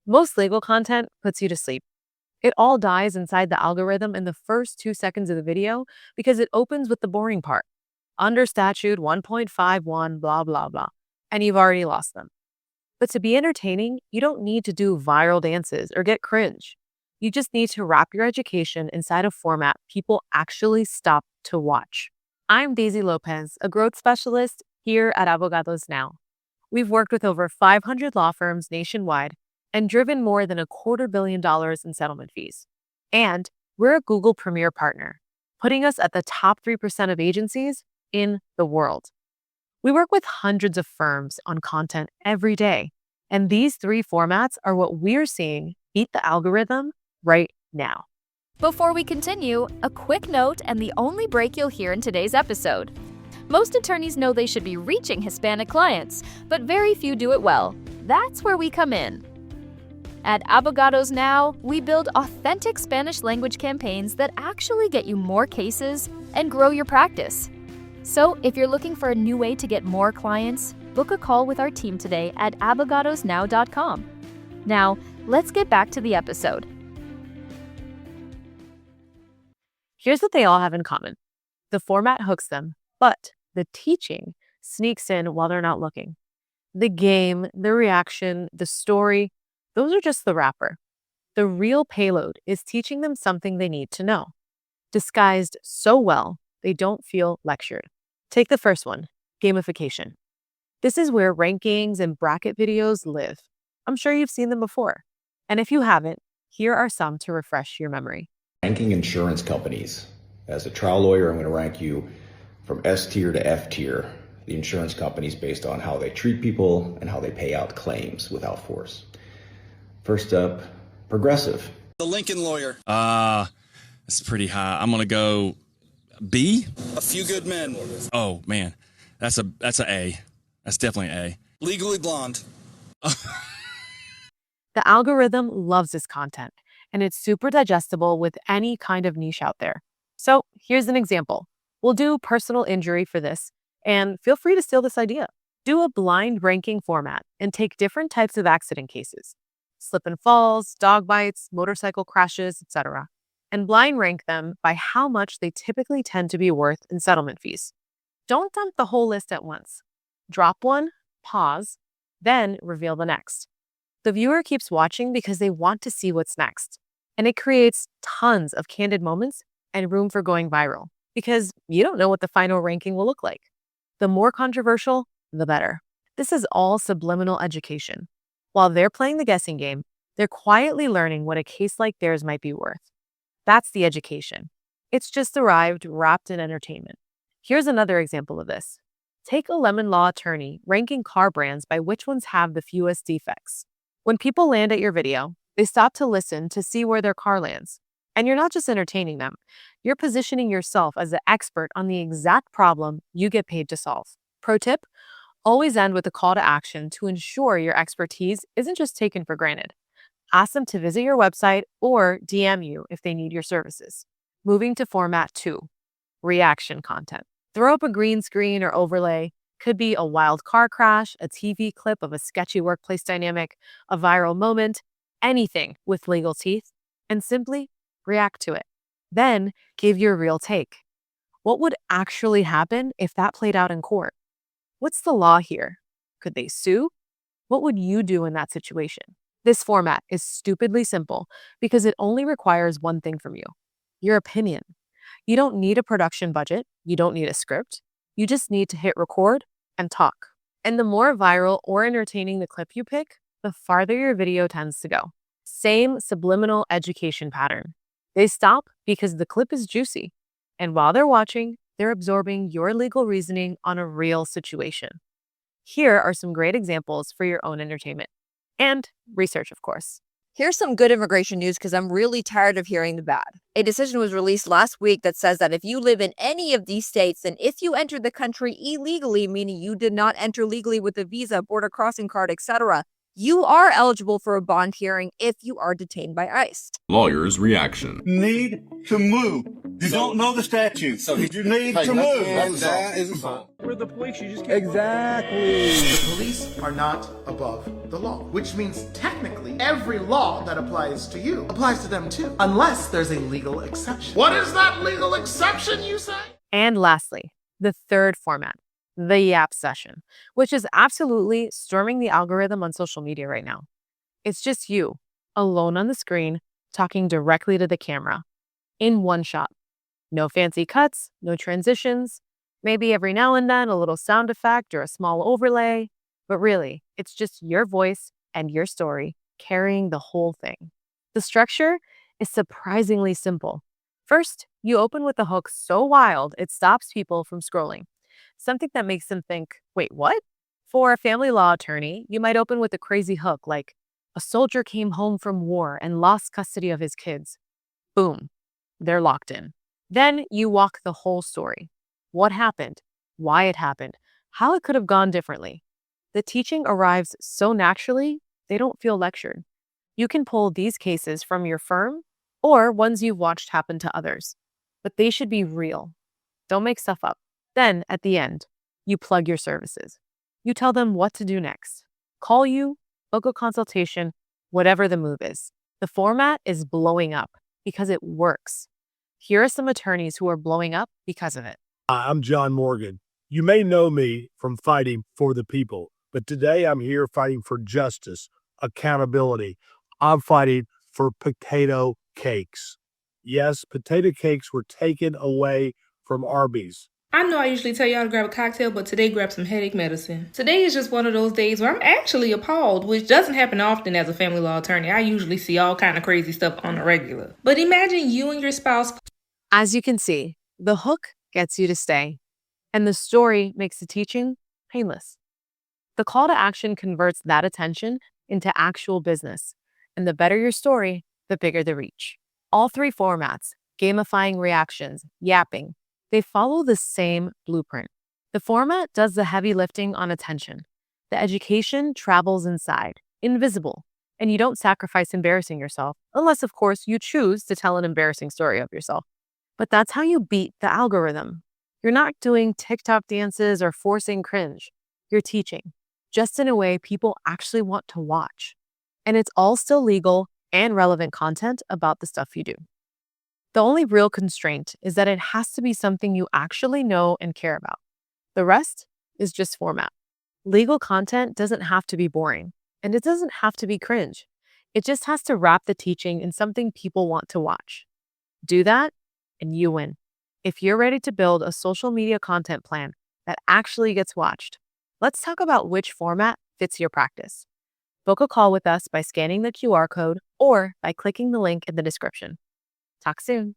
Most legal content puts you to sleep. It all dies inside the algorithm in the first 2 seconds of the video because it opens with the boring part. Under statute 1.51, blah, blah, blah. And you've already lost them. But to be entertaining, you don't need to do viral dances or get cringe. You just need to wrap your education inside a format people actually stop to watch. I'm Daisy Lopez, a growth specialist here at Abogados Now. We've worked with over 500 law firms nationwide and driven more than $250 million in settlement fees. And we're a Google Premier partner, putting us at the top 3% of agencies in the world. We work with hundreds of firms on content every day, and these three formats are what we're seeing beat the algorithm right now. Before we continue, a quick note and the only break you'll hear in today's episode. Most attorneys know they should be reaching Hispanic clients, but very few do it well. That's where we come in. At Abogados Now, we build authentic Spanish language campaigns that actually get you more cases and grow your practice. So if you're looking for a new way to get more clients, book a call with our team today at abogadosnow.com. Now, let's get back to the episode. Here's what they all have in common. The format hooks them, but the teaching sneaks in while they're not looking. The game, the reaction, the story, those are just the wrapper. The real payload is teaching them something they need to know, disguised so well they don't feel lectured. Take the first one, gamification. This is where rankings and bracket videos live. I'm sure you've seen them before. And if you haven't, here are some to refresh your memory. Ranking insurance companies. As a trial lawyer, I'm going to rank you from S tier to F tier, the insurance companies based on how they treat people and how they pay out claims without force. First up, Progressive. The Lincoln Lawyer. That's pretty high. I'm going to go B. A Few Good Men. Oh, man. That's a A. That's definitely an A. Legally Blonde. The algorithm loves this content, and it's super digestible with any kind of niche out there. So here's an example. We'll do personal injury for this, and feel free to steal this idea. Do a blind ranking format and take different types of accident cases. Slip and falls, dog bites, motorcycle crashes, etc. And blind rank them by how much they typically tend to be worth in settlement fees. Don't dump the whole list at once. Drop one, pause, then reveal the next. The viewer keeps watching because they want to see what's next. And it creates tons of candid moments and room for going viral because you don't know what the final ranking will look like. The more controversial, the better. This is all subliminal education. While they're playing the guessing game, they're quietly learning what a case like theirs might be worth. That's the education. It's just arrived wrapped in entertainment. Here's another example of this. Take a lemon law attorney ranking car brands by which ones have the fewest defects. When people land at your video, they stop to listen to see where their car lands. And you're not just entertaining them, you're positioning yourself as the expert on the exact problem you get paid to solve. Pro tip, always end with a call to action to ensure your expertise isn't just taken for granted. Ask them to visit your website or DM you if they need your services. Moving to format 2, reaction content. Throw up a green screen or overlay. Could be a wild car crash, a TV clip of a sketchy workplace dynamic, a viral moment, anything with legal teeth, and simply react to it. Then give your real take. What would actually happen if that played out in court? What's the law here? Could they sue? What would you do in that situation? This format is stupidly simple because it only requires one thing from you, your opinion. You don't need a production budget. You don't need a script. You just need to hit record and talk. And the more viral or entertaining the clip you pick, the farther your video tends to go. Same subliminal education pattern. They stop because the clip is juicy. And while they're watching, they're absorbing your legal reasoning on a real situation. Here are some great examples for your own entertainment. And research, of course. Here's some good immigration news because I'm really tired of hearing the bad. A decision was released last week that says that if you live in any of these states, and if you entered the country illegally, meaning you did not enter legally with a visa, border crossing card, etc., you are eligible for a bond hearing if you are detained by ICE. Lawyer's reaction. Need to move. You don't know the statute, so you need to move. That is assault. We're the police. You just can't. Exactly. The police are not above the law, which means technically every law that applies to you applies to them too, unless there's a legal exception. What is that legal exception, you say? And lastly, the third format, the yap session, which is absolutely storming the algorithm on social media right now. It's just you, alone on the screen, talking directly to the camera, in one shot. No fancy cuts, no transitions, maybe every now and then a little sound effect or a small overlay, but really, it's just your voice and your story carrying the whole thing. The structure is surprisingly simple. First, you open with a hook so wild it stops people from scrolling. Something that makes them think, wait, what? For a family law attorney, you might open with a crazy hook like, a soldier came home from war and lost custody of his kids. Boom, they're locked in. Then you walk the whole story. What happened, why it happened, how it could have gone differently. The teaching arrives so naturally, they don't feel lectured. You can pull these cases from your firm or ones you've watched happen to others, but they should be real. Don't make stuff up. Then, at the end, you plug your services. You tell them what to do next. Call you, book a consultation, whatever the move is. The format is blowing up because it works. Here are some attorneys who are blowing up because of it. Hi, I'm John Morgan. You may know me from fighting for the people, but today I'm here fighting for justice, accountability. I'm fighting for potato cakes. Yes, potato cakes were taken away from Arby's. I know I usually tell y'all to grab a cocktail, but today grab some headache medicine. Today is just one of those days where I'm actually appalled, which doesn't happen often as a family law attorney. I usually see all kind of crazy stuff on the regular. But imagine you and your spouse. As you can see, the hook gets you to stay, and the story makes the teaching painless. The call to action converts that attention into actual business, and the better your story, the bigger the reach. All three formats, gamifying reactions, yapping, they follow the same blueprint. The format does the heavy lifting on attention. The education travels inside, invisible, and you don't sacrifice embarrassing yourself, unless, of course, you choose to tell an embarrassing story of yourself. But that's how you beat the algorithm. You're not doing TikTok dances or forcing cringe. You're teaching, just in a way people actually want to watch. And it's all still legal and relevant content about the stuff you do. The only real constraint is that it has to be something you actually know and care about. The rest is just format. Legal content doesn't have to be boring, and it doesn't have to be cringe. It just has to wrap the teaching in something people want to watch. Do that, and you win. If you're ready to build a social media content plan that actually gets watched, let's talk about which format fits your practice. Book a call with us by scanning the QR code or by clicking the link in the description. Talk soon.